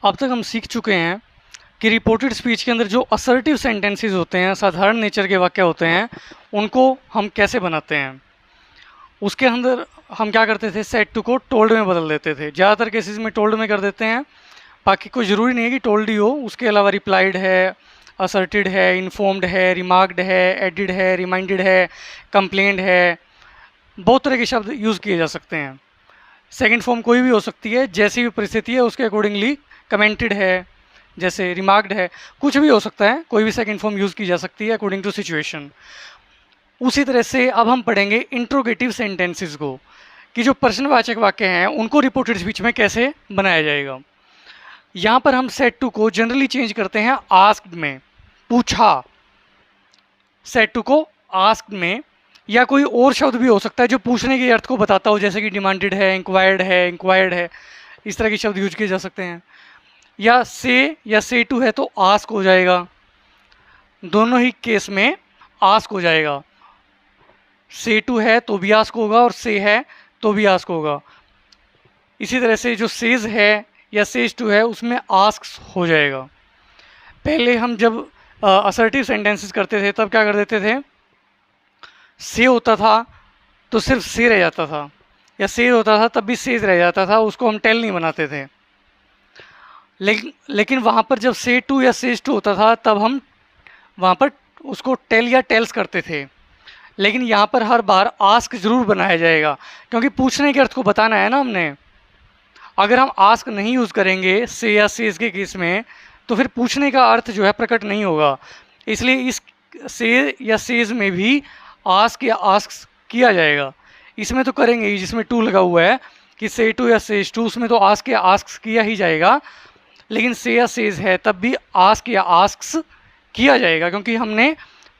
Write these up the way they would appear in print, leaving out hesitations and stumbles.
अब तक हम सीख चुके हैं कि रिपोर्टेड स्पीच के अंदर जो असर्टिव सेंटेंसेस होते हैं, साधारण नेचर के वाक्य होते हैं, उनको हम कैसे बनाते हैं। उसके अंदर हम क्या करते थे, सेड टू को टोल्ड में बदल देते थे। ज़्यादातर केसेस में टोल्ड में कर देते हैं, बाकी कोई ज़रूरी नहीं है कि टोल्ड ही हो। उसके अलावा रिप्लाइड है, असर्टेड है, इन्फॉर्म्ड है, रिमार्क्ड है, एडिड है, रिमाइंडेड है, कंप्लेंड है, बहुत तरह के शब्द यूज़ किए जा सकते हैं। सेकंड फॉर्म कोई भी हो सकती है, जैसी भी परिस्थिति है उसके अकॉर्डिंगली कमेंटेड है, जैसे रिमार्क्ड है, कुछ भी हो सकता है, कोई भी सेकंड फॉर्म यूज़ की जा सकती है अकॉर्डिंग टू सिचुएशन। उसी तरह से अब हम पढ़ेंगे इंट्रोगेटिव सेंटेंसेस को, कि जो प्रश्नवाचक वाक्य हैं उनको रिपोर्टेड स्पीच में कैसे बनाया जाएगा। यहाँ पर हम सेड टू को जनरली चेंज करते हैं आस्क्ड में, पूछा। सेड टू को आस्क्ड में, या कोई और शब्द भी हो सकता है जो पूछने के अर्थ को बताता हो, जैसे कि डिमांडेड है, इंक्वायर्ड है, इस तरह के शब्द यूज किए जा सकते हैं। या से टू है तो आस्क हो जाएगा, दोनों ही केस में आस्क हो जाएगा। से टू है तो भी आस्क होगा और से है तो भी आस्क होगा। इसी तरह से जो सेज है या सेज टू है उसमें आस्क हो जाएगा। पहले हम जब असर्टिव सेंटेंसेस करते थे तब क्या कर देते थे, से होता था तो सिर्फ से रह जाता था, या से होता था तब भी सेज रह जाता था, उसको हम टेल नहीं बनाते थे। लेकिन वहाँ पर जब से टू या सेज टू होता था तब हम वहाँ पर उसको टेल या टेल्स करते थे। लेकिन यहाँ पर हर बार आस्क जरूर बनाया जाएगा, क्योंकि पूछने के अर्थ को बताना है ना हमने। अगर हम आस्क नहीं यूज़ करेंगे से या सेज के केस में तो फिर पूछने का अर्थ जो है प्रकट नहीं होगा। इसलिए इस से या सेज में भी आस्क या आस्क किया जाएगा। इसमें तो करेंगे ही, जिसमें टू लगा हुआ है कि से टू या सेज टू, उसमें तो आस्क या आस्क किया ही जाएगा। लेकिन से या सेज है तब भी आस्क या आस्क किया जाएगा, क्योंकि हमने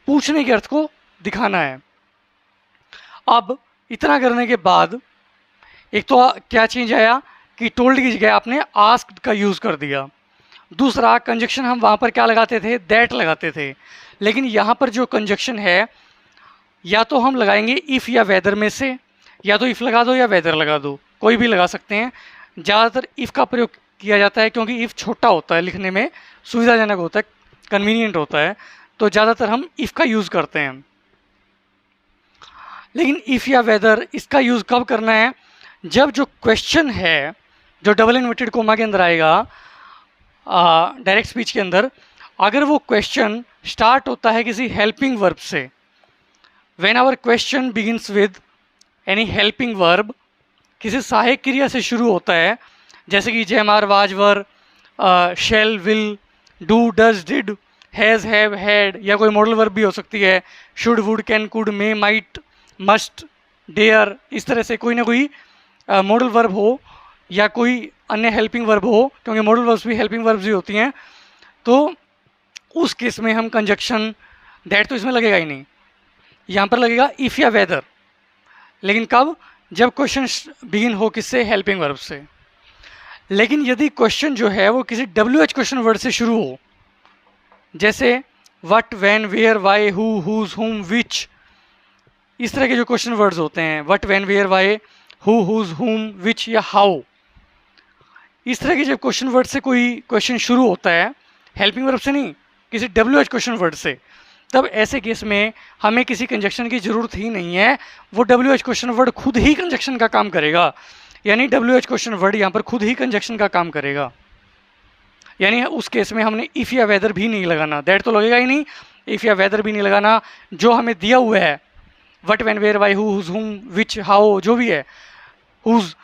पूछने के अर्थ को दिखाना है। अब इतना करने के बाद एक तो क्या चेंज आया कि टोल्ड की जगह आपने आस्क्ड का यूज़ कर दिया। दूसरा, कंजक्शन हम वहाँ पर क्या लगाते थे, दैट लगाते थे। लेकिन यहाँ पर जो कंजक्शन है या तो हम लगाएंगे इफ़ या वेदर में से, या तो इफ़ लगा दो या वेदर लगा दो, कोई भी लगा सकते हैं। ज़्यादातर इफ़ का प्रयोग किया जाता है क्योंकि इफ़ छोटा होता है, लिखने में सुविधाजनक होता है, कन्वीनियंट होता है, तो ज़्यादातर हम इफ़ का यूज़ करते हैं। लेकिन इफ़ या वेदर इसका यूज़ कब करना है, जब जो क्वेश्चन है जो डबल इन्वर्टेड कोमा के अंदर आएगा डायरेक्ट स्पीच के अंदर, अगर वो क्वेश्चन स्टार्ट होता है किसी हेल्पिंग वर्ब से। When our question begins with any helping verb, किसी सहायक क्रिया से शुरू होता है, जैसे कि जैमार, was, were, shall, will, do, does, did, has, have, had, या कोई मॉडल वर्ब भी हो सकती है, should, would, can, could, may, might, must, dare, इस तरह से कोई ना कोई मॉडल वर्ब हो या कोई अन्य हेल्पिंग वर्ब हो, क्योंकि मॉडल वर्ब्स भी हेल्पिंग वर्ब्स ही होती हैं। तो उस केस में हम कंजक्शन दैट तो इसमें लगेगा ही नहीं, यहाँ पर लगेगा इफ़ या वेदर। लेकिन कब, जब क्वेश्चन बिगिन हो किससे, हेल्पिंग वर्ब से। लेकिन यदि क्वेश्चन जो है वो किसी WH क्वेश्चन वर्ड से शुरू हो, जैसे what, when, where, why, who, whose, whom, which, इस तरह के जो क्वेश्चन वर्ड्स होते हैं, what, when, where, why, who, whose, whom, which या हाउ, इस तरह के जब क्वेश्चन वर्ड से कोई क्वेश्चन शुरू होता है, हेल्पिंग वर्ब से नहीं, किसी WH क्वेश्चन वर्ड से, तब ऐसे केस में हमें किसी कंजक्शन की ज़रूरत ही नहीं है। वो WH क्वेश्चन वर्ड खुद ही कंजक्शन का काम करेगा, यानी WH क्वेश्चन वर्ड यहाँ पर खुद ही कंजक्शन का काम करेगा। यानी उस केस में हमने इफ़ या वेदर भी नहीं लगाना, दैट तो लगेगा ही नहीं, इफ़ या वेदर भी नहीं लगाना। जो हमें दिया हुआ है what, when, where, why, who, whose, whom, which, how, जो भी है, हुज,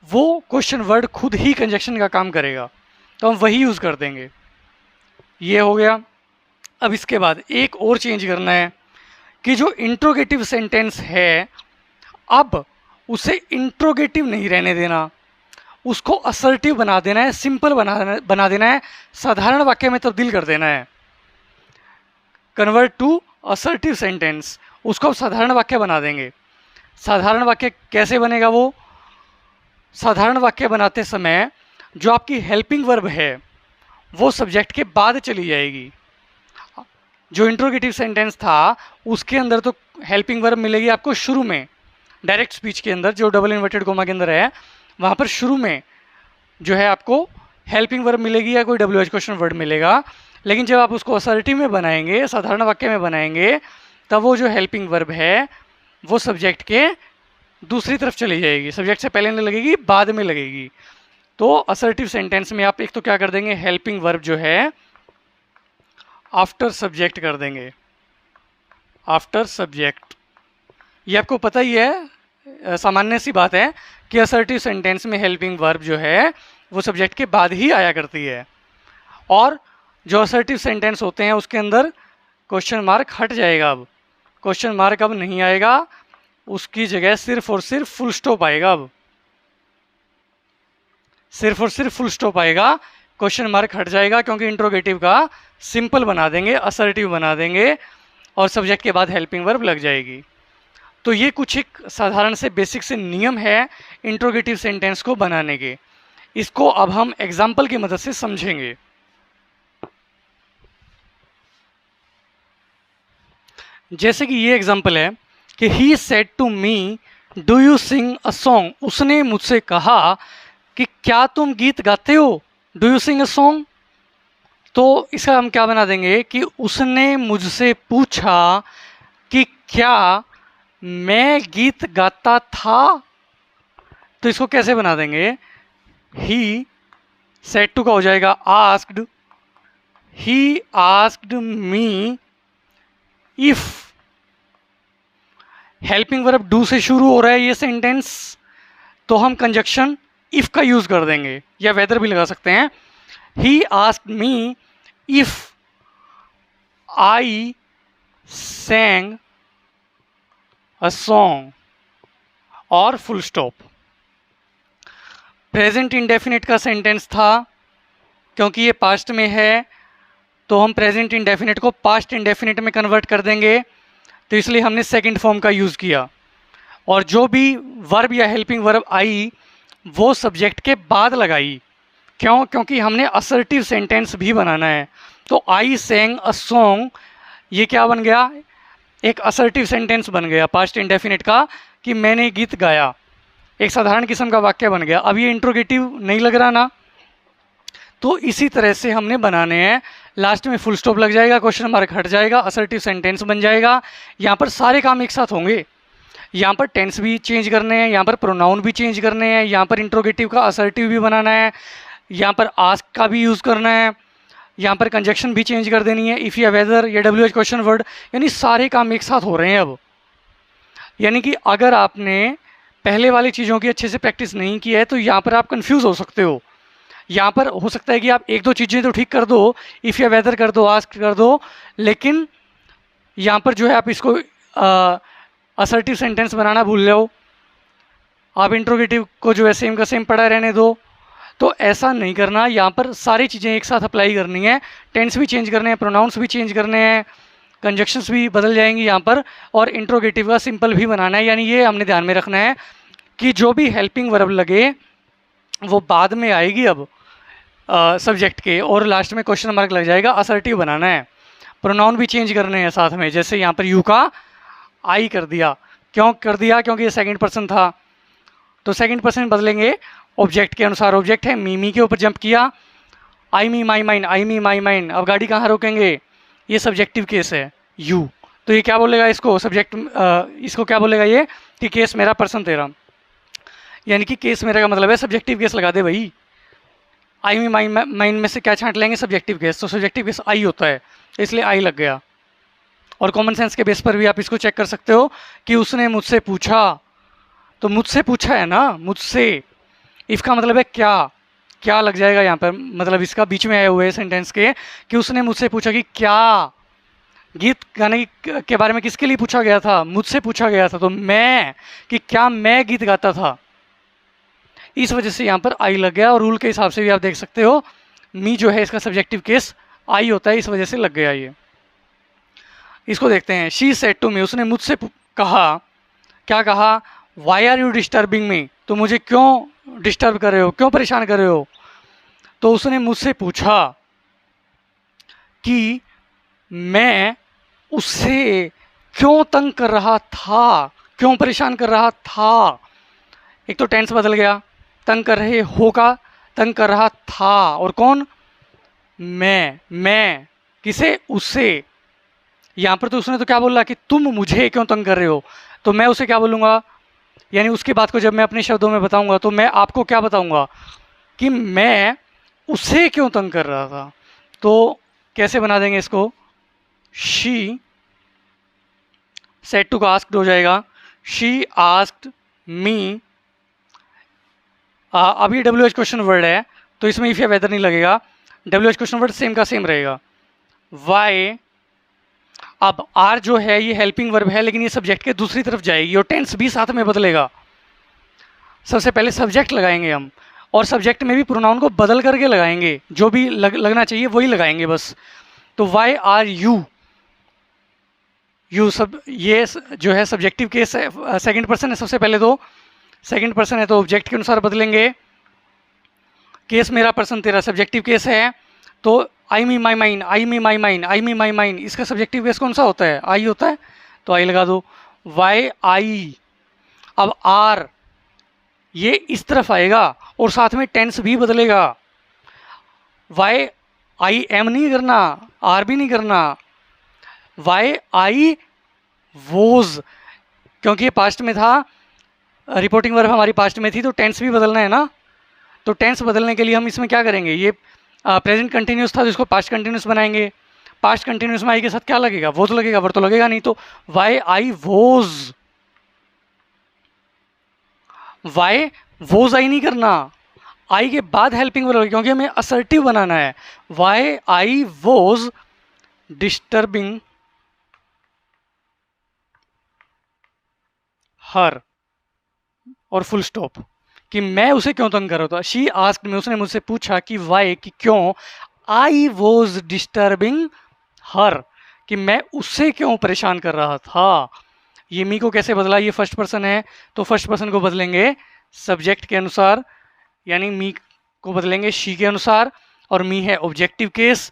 वो क्वेश्चन वर्ड खुद ही कंजक्शन का काम करेगा, तो हम वही यूज़ कर देंगे। ये हो गया। अब इसके बाद एक और चेंज करना है कि जो इंट्रोगेटिव सेंटेंस है, अब उसे इंट्रोगेटिव नहीं रहने देना, उसको असर्टिव बना देना है, सिंपल बना देना है, साधारण वाक्य में तब्दील कर देना है। कन्वर्ट टू असर्टिव सेंटेंस, उसको साधारण वाक्य बना देंगे। साधारण वाक्य कैसे बनेगा, वो साधारण वाक्य बनाते समय जो आपकी हेल्पिंग वर्ब है वो सब्जेक्ट के बाद चली जाएगी। जो इंट्रोगेटिव सेंटेंस था उसके अंदर तो हेल्पिंग वर्ब मिलेगी आपको शुरू में, डायरेक्ट स्पीच के अंदर जो डबल इन्वर्टेड कोमा के अंदर है, वहाँ पर शुरू में जो है आपको हेल्पिंग वर्ब मिलेगी या कोई WH क्वेश्चन वर्ड मिलेगा। लेकिन जब आप उसको असर्टिव में बनाएंगे, साधारण वाक्य में बनाएंगे, तब वो जो हेल्पिंग वर्ब है वो सब्जेक्ट के दूसरी तरफ चली जाएगी, सब्जेक्ट से पहले नहीं लगेगी, बाद में लगेगी। तो असर्टिव सेंटेंस में आप एक तो क्या कर देंगे, हेल्पिंग वर्ब जो है आफ्टर सब्जेक्ट कर देंगे, आफ्टर सब्जेक्ट। ये आपको पता ही है, सामान्य सी बात है कि असर्टिव सेंटेंस में हेल्पिंग वर्ब जो है वो सब्जेक्ट के बाद ही आया करती है। और जो असर्टिव सेंटेंस होते हैं उसके अंदर क्वेश्चन मार्क हट जाएगा। अब क्वेश्चन मार्क अब नहीं आएगा, उसकी जगह सिर्फ और सिर्फ फुल स्टॉप आएगा। अब सिर्फ और सिर्फ फुल स्टॉप आएगा, क्वेश्चन मार्क हट जाएगा, क्योंकि इंट्रोगेटिव का सिंपल बना देंगे, असर्टिव बना देंगे और सब्जेक्ट के बाद हेल्पिंग वर्ब लग जाएगी। तो ये कुछ एक साधारण से बेसिक से नियम है इंट्रोगेटिव सेंटेंस को बनाने के। इसको अब हम एग्जाम्पल की मदद से समझेंगे। जैसे कि ये एग्जाम्पल है कि he said to me do you sing a song, उसने मुझसे कहा कि क्या तुम गीत गाते हो, do you sing a song. तो इसका हम क्या बना देंगे कि उसने मुझसे पूछा कि क्या मैं गीत गाता था। तो इसको कैसे बना देंगे, ही सेड टू का हो जाएगा asked, he asked me if. Helping verb do से शुरू हो रहा है ये सेंटेंस, तो हम कंजक्शन इफ का यूज कर देंगे, या वेदर भी लगा सकते हैं। ही asked me if I sang a song और फुल स्टॉप। प्रेजेंट इंडेफिनिट का सेंटेंस था, क्योंकि ये पास्ट में है तो हम प्रेजेंट इंडेफिनिट को पास्ट इंडेफिनिट में कन्वर्ट कर देंगे, तो इसलिए हमने सेकंड फॉर्म का यूज़ किया। और जो भी वर्ब या हेल्पिंग वर्ब आई वो सब्जेक्ट के बाद लगाई। क्यों? क्योंकि हमने असर्टिव सेंटेंस भी बनाना है। तो आई sang अ सॉन्ग, ये क्या बन गया, एक असर्टिव सेंटेंस बन गया पास्ट इंडेफिनिट का, कि मैंने गीत गाया, एक साधारण किस्म का वाक्य बन गया। अब ये इंट्रोगेटिव नहीं लग रहा ना, तो इसी तरह से हमने बनाने हैं। लास्ट में फुल स्टॉप लग जाएगा, क्वेश्चन मार्क हट जाएगा, असर्टिव सेंटेंस बन जाएगा। यहाँ पर सारे काम एक साथ होंगे, यहाँ पर टेंस भी चेंज करने हैं, यहाँ पर प्रोनाउन भी चेंज करने हैं, यहाँ पर इंट्रोगेटिव का असर्टिव भी बनाना है, यहाँ पर आस्क का भी यूज़ करना है, यहाँ पर कंजक्शन भी चेंज कर देनी है, इफ़ या वेदर या WH क्वेश्चन वर्ड, यानी सारे काम एक साथ हो रहे हैं अब। यानी कि अगर आपने पहले वाली चीज़ों की अच्छे से प्रैक्टिस नहीं की है तो यहाँ पर आप कंफ्यूज हो सकते हो। यहाँ पर हो सकता है कि आप एक दो चीज़ें तो ठीक कर दो, इफ़ या वेदर कर दो, आस्क कर दो, लेकिन यहाँ पर जो है आप इसको असर्टिव सेंटेंस बनाना भूल जाओ, आप इंट्रोगेटिव को जो है सेम का सेम पड़ा रहने दो। तो ऐसा नहीं करना, यहाँ पर सारी चीज़ें एक साथ अप्लाई करनी है, टेंस भी चेंज करने हैं, प्रोनाउंस भी चेंज करने हैं, कंजक्शंस भी बदल जाएंगी यहाँ पर, और इंट्रोगेटिव का सिंपल भी बनाना है। यानी ये हमने ध्यान में रखना है कि जो भी हेल्पिंग वर्ब लगे वो बाद में आएगी अब सब्जेक्ट के, और लास्ट में क्वेश्चन मार्क लग जाएगा, असर्टिव बनाना है। प्रोनाउन भी चेंज करने हैं साथ में, जैसे यहाँ पर यू का आई कर दिया। क्यों कर दिया? क्योंकि ये सेकंड पर्सन था, तो सेकंड पर्सन बदलेंगे ऑब्जेक्ट के अनुसार। ऑब्जेक्ट है मी के ऊपर जंप किया, आई me my mine, I me my mine. अब गाड़ी कहाँ रोकेंगे? ये सब्जेक्टिव केस है यू, तो ये क्या बोलेगा इसको, सब्जेक्ट इसको क्या बोलेगा ये, कि केस मेरा पर्सन तेरा। यानी कि केस मेरा का मतलब है सब्जेक्टिव केस लगा दे भाई। आई मी माई माइन में से क्या छांट लेंगे, सब्जेक्टिव केस, तो सब्जेक्टिव केस आई होता है, इसलिए आई लग गया। और कॉमन सेंस के बेस पर भी आप इसको चेक कर सकते हो कि उसने मुझसे पूछा, तो मुझसे पूछा है ना, मुझसे। इफ का मतलब है क्या, क्या लग जाएगा यहाँ पर, मतलब इसका बीच में आए हुए सेंटेंस के, कि उसने मुझसे पूछा कि क्या गीत गाने के बारे में किसके लिए पूछा गया था, मुझसे पूछा गया था, तो मैं, कि क्या मैं गीत गाता था, इस वजह से यहाँ पर आई लग गया। और रूल के हिसाब से भी आप देख सकते हो मी जो है इसका सब्जेक्टिव केस आई होता है, इस वजह से लग गया ये। इसको देखते हैं, शी सेड टू मी, उसने मुझसे कहा, क्या कहा, why are you disturbing me, तो मुझे क्यों डिस्टर्ब कर रहे हो, क्यों परेशान कर रहे हो। तो उसने मुझसे पूछा कि मैं उससे क्यों तंग कर रहा था, क्यों परेशान कर रहा था। एक तो टेंस बदल गया, तंग कर रहे हो का तंग कर रहा था। और कौन? मैं किसे? उससे। यहां पर तो उसने तो क्या बोला कि तुम मुझे क्यों तंग कर रहे हो, तो मैं उसे क्या बोलूंगा, यानी उसकी बात को जब मैं अपने शब्दों में बताऊंगा तो मैं आपको क्या बताऊंगा कि मैं उसे क्यों तंग कर रहा था। तो कैसे बना देंगे इसको? शी सेड टू का आस्क्ड हो जाएगा, शी आस्क्ड मी। अब ये डब्ल्यू एच क्वेश्चन वर्ड है तो इसमें इफ या वेदर नहीं लगेगा, W H question word same का सेम रहेगा। वाई, अब आर जो है ये हेल्पिंग वर्ब है लेकिन ये सब्जेक्ट के दूसरी तरफ जाएगी और टेंस भी साथ में बदलेगा। सबसे पहले सब्जेक्ट लगाएंगे हम, और सब्जेक्ट में भी प्रोनाउन को बदल करके लगाएंगे, जो भी लगना चाहिए वही लगाएंगे बस। तो वाई आर यू, यू सब ये जो है सब्जेक्टिव केस है, सेकंड पर्सन है सबसे पहले, तो सेकंड पर्सन है तो ऑब्जेक्ट के अनुसार बदलेंगे। केस मेरा पर्सन तेरा सब्जेक्टिव केस है तो I me my mine, I me my mine, I me my mine, इसका सब्जेक्टिव केस कौन सा होता है? आई होता है, तो आई लगा दो। वाई आई, अब आर ये इस तरफ आएगा और साथ में टेंस भी बदलेगा। वाई आई एम नहीं करना, आर भी नहीं करना, वाई आई वोज, क्योंकि ये पास्ट में था, रिपोर्टिंग वर्ब हमारी पास्ट में थी तो टेंस भी बदलना है ना। तो टेंस बदलने के लिए हम इसमें क्या करेंगे, ये प्रेजेंट कंटिन्यूस था तो इसको पास्ट कंटिन्यूस बनाएंगे। पास्ट कंटिन्यूस में आई के साथ क्या लगेगा? वो तो लगेगा, वर्ब तो लगेगा नहीं, तो why I was, why was I नहीं करना, आई के बाद हेल्पिंग वर्ब, क्योंकि हमें असर्टिव बनाना है। वाई आई वोज डिस्टर्बिंग हर, और फुल स्टॉप, कि मैं उसे क्यों तंग कर रहा था। शी आस्क्ड मी, उसने मुझसे पूछा कि वाई, कि क्यों, आई वॉज डिस्टर्बिंग हर, कि मैं उससे क्यों परेशान कर रहा था। ये मी को कैसे बदला? ये फर्स्ट पर्सन है तो फर्स्ट पर्सन को बदलेंगे सब्जेक्ट के अनुसार, यानी मी को बदलेंगे शी के अनुसार, और मी है ऑब्जेक्टिव केस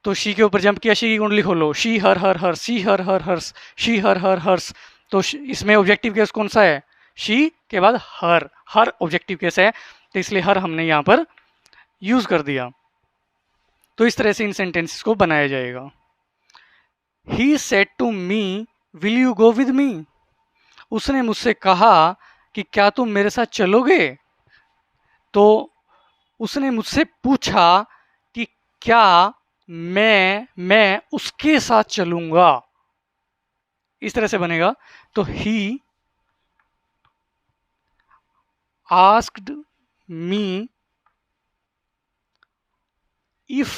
तो शी के ऊपर जंप किया, शी की कुंडली खोलो, she her her her, she her her hers, she her her hers. तो इसमें ऑब्जेक्टिव केस कौन सा है? शी के बाद हर, हर ऑब्जेक्टिव केस है तो इसलिए हर हमने यहाँ पर यूज कर दिया। तो इस तरह से इन सेंटेंसेस को बनाया जाएगा। He said to me will you go with me, उसने मुझसे कहा कि क्या तुम मेरे साथ चलोगे। तो उसने मुझसे पूछा कि क्या मैं उसके साथ चलूंगा, इस तरह से बनेगा। तो ही asked me, if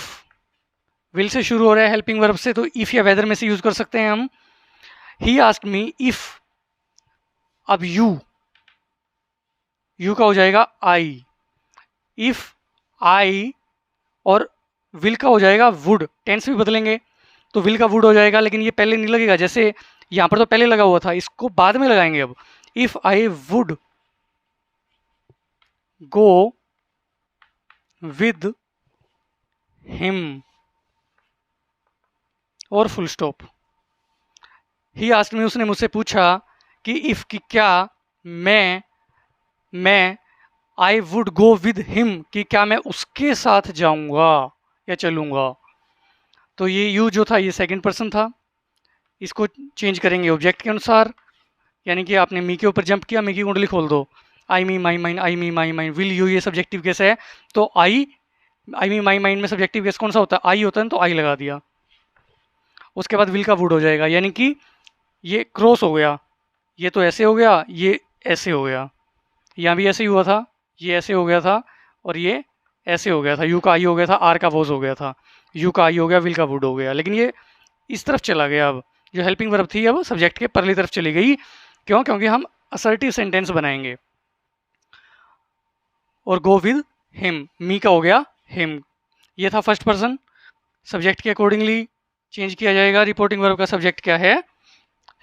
will say शुरू हो रहा है हेल्पिंग वर्ब से तो इफ या वेदर में से यूज कर सकते हैं हम। ही आस्क्ड मी इफ, अब यू का हो जाएगा आई, इफ आई, और विल का हो जाएगा वुड, टेंस भी बदलेंगे तो विल का वुड हो जाएगा, लेकिन ये पहले नहीं लगेगा, जैसे यहां पर तो पहले लगा हुआ था, इसको बाद में लगाएंगे। अब if I would go with him, और full stop. He asked me, उसने मुझसे पूछा कि इफ, कि क्या मैं I would go with him, कि क्या मैं उसके साथ जाऊंगा या चलूंगा। तो ये यू जो था ये सेकंड पर्सन था, इसको चेंज करेंगे ऑब्जेक्ट के अनुसार, यानी कि आपने मी के ऊपर जंप किया, मी की कुंडली खोल दो, I me my mine, I me my mine, will you ये सब्जेक्टिव केस है तो आई मी माई माइंड में सब्जेक्टिव केस कौन सा होता है? आई होता है, तो आई लगा दिया। उसके बाद विल का वुड हो जाएगा, यानी कि ये क्रॉस हो गया, ये तो ऐसे हो गया, ये ऐसे हो गया, यहाँ भी ऐसे ही हुआ था, ये ऐसे हो गया था और ये ऐसे हो गया था। यू का आई हो गया था, आर का वोज हो गया था, यू का आई हो गया, विल का वुड हो गया, लेकिन ये इस तरफ चला गया। अब जो हेल्पिंग वर्ब थी अब सब्जेक्ट के परली तरफ चली गई, क्यों? क्योंकि हम असर्टिव सेंटेंस बनाएंगे। और गो विद हिम, मी का हो गया हिम, ये था फर्स्ट पर्सन, सब्जेक्ट के अकॉर्डिंगली चेंज किया जाएगा। रिपोर्टिंग वर्ब का सब्जेक्ट क्या है?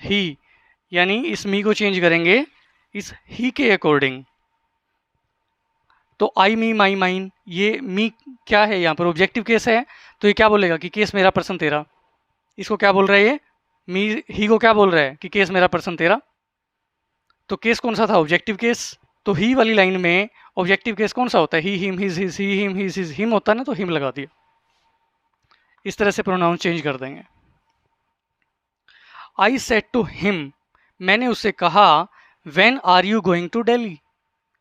ही, यानी इस मी को चेंज करेंगे इस ही के अकॉर्डिंग। तो आई मी माई माइन, ये मी क्या है यहाँ पर? ऑब्जेक्टिव केस है तो ये क्या बोलेगा कि केस मेरा पर्सन तेरा। इसको क्या बोल रहा है? ये मी ही को क्या बोल रहा है कि केस मेरा पर्सन तेरा। तो केस कौन सा था? Objective case. तो ही वाली लाइन में ऑब्जेक्टिव केस कौन सा होता है? ही, हिम, हिज, ही, हिम, हिज, हिम होता है ना, तो हिम लगा दिया। इस तरह से प्रोनाउन चेंज कर देंगे। आई सेड टू हिम, मैंने उससे कहा, when are you going to Delhi,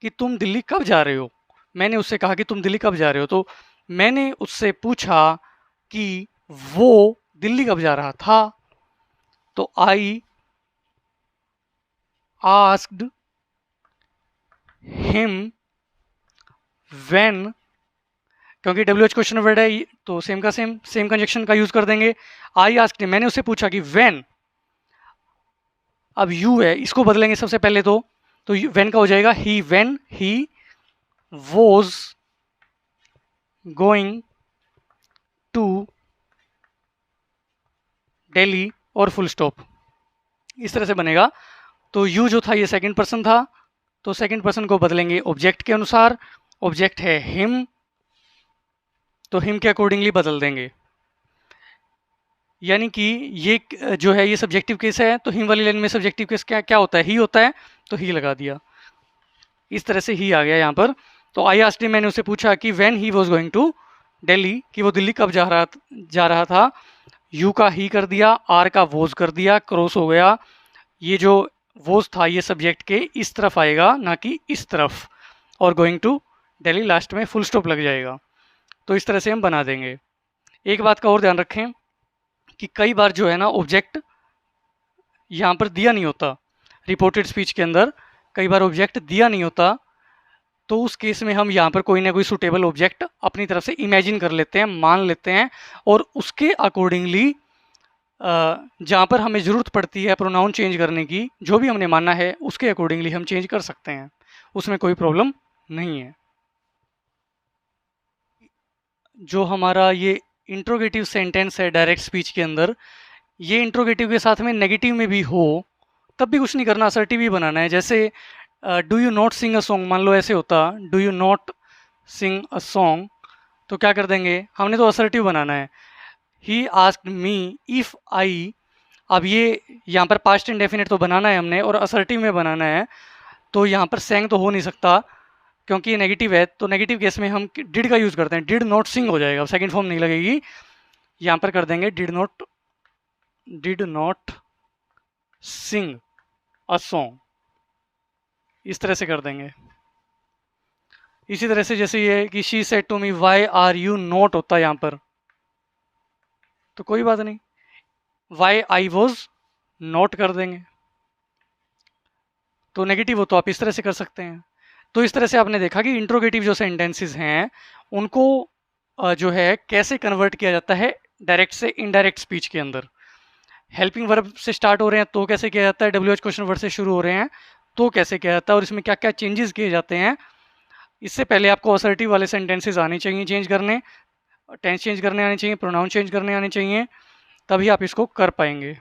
कि तुम दिल्ली कब जा रहे हो। मैंने उससे कहा कि तुम दिल्ली कब जा रहे हो, तो मैंने उससे पूछा कि वो दिल्ली कब जा रहा था। तो आई आस्क्ड हिम व्हेन, क्योंकि WH क्वेश्चन वर्ड है तो सेम का सेम कंजक्शन का यूज कर देंगे। आई आस्क्ड हिम, मैंने उससे पूछा कि व्हेन, अब यू है, इसको बदलेंगे सबसे पहले तो व्हेन का हो जाएगा ही, when he was going to Delhi और फुल स्टॉप, इस तरह से बनेगा। तो यू जो था ये सेकंड पर्सन था, तो सेकंड पर्सन को बदलेंगे ऑब्जेक्ट के अनुसार। ऑब्जेक्ट है हिम, तो हिम के अकॉर्डिंगली बदल देंगे। यानी कि ये जो है ये सब्जेक्टिव केस है, तो हिम वाली लाइन में सब्जेक्टिव केस क्या क्या होता है? ही होता है, तो ही लगा दिया। इस तरह से ही आ गया यहाँ पर। तो आई आस्क्ड हिम, मैंने उससे पूछा कि when he was going to Delhi, कि वो दिल्ली कब जा रहा था। यू का ही कर दिया, आर का वोज कर दिया, क्रॉस हो गया। ये जो वोज था ये सब्जेक्ट के इस तरफ आएगा, ना कि इस तरफ, और गोइंग टू दिल्ली लास्ट में फुल स्टॉप लग जाएगा। तो इस तरह से हम बना देंगे। एक बात का और ध्यान रखें कि कई बार जो है ना ऑब्जेक्ट यहाँ पर दिया नहीं होता, रिपोर्टेड स्पीच के अंदर कई बार ऑब्जेक्ट दिया नहीं होता, तो उस केस में हम यहाँ पर कोई ना कोई सुटेबल ऑब्जेक्ट अपनी तरफ से इमेजिन कर लेते हैं, मान लेते हैं, और उसके अकॉर्डिंगली जहाँ पर हमें ज़रूरत पड़ती है प्रोनाउन चेंज करने की, जो भी हमने माना है उसके अकॉर्डिंगली हम चेंज कर सकते हैं, उसमें कोई प्रॉब्लम नहीं है। जो हमारा ये इंट्रोगेटिव सेंटेंस है डायरेक्ट स्पीच के अंदर, ये इंट्रोगेटिव के साथ में नेगेटिव में भी हो तब भी कुछ नहीं करना, असर्टिव ही बनाना है। जैसे do you not sing a song, मान लो ऐसे होता, do you not sing a song, तो क्या कर देंगे, हमने तो असर्टिव बनाना है। ही आस्क्ड मी इफ़ आई, अब ये यहाँ पर पास्ट इंडेफिनिट तो बनाना है हमने और असर्टिव में बनाना है, तो यहाँ पर सेंग तो हो नहीं सकता क्योंकि ये नेगेटिव है। तो नेगेटिव केस में हम डिड का यूज़ करते हैं, डिड नॉट सिंग हो जाएगा, सेकंड फॉर्म नहीं लगेगी। यहाँ पर कर देंगे did not sing a song, इस तरह से कर देंगे। इसी तरह से जैसे ये कि she said to me why are you not होता है यहाँ पर, तो कोई बात नहीं, वाई आई वॉज नॉट कर देंगे। तो नेगेटिव हो तो आप इस तरह से कर सकते हैं। तो इस तरह से आपने देखा कि इंट्रोगेटिव जो सेंटेंसेस हैं उनको जो है कैसे कन्वर्ट किया जाता है डायरेक्ट से इनडायरेक्ट स्पीच के अंदर। हेल्पिंग वर्ब से स्टार्ट हो रहे हैं तो कैसे किया जाता है, WH क्वेश्चन वर्ड से शुरू हो रहे हैं तो कैसे किया जाता है, और इसमें क्या क्या चेंजेस किए जाते हैं। इससे पहले आपको असर्टिव वाले सेंटेंसेस आने चाहिए चेंज करने, टेंस चेंज करने आने चाहिए, प्रोनाउन चेंज करने आने चाहिए, तभी आप इसको कर पाएंगे।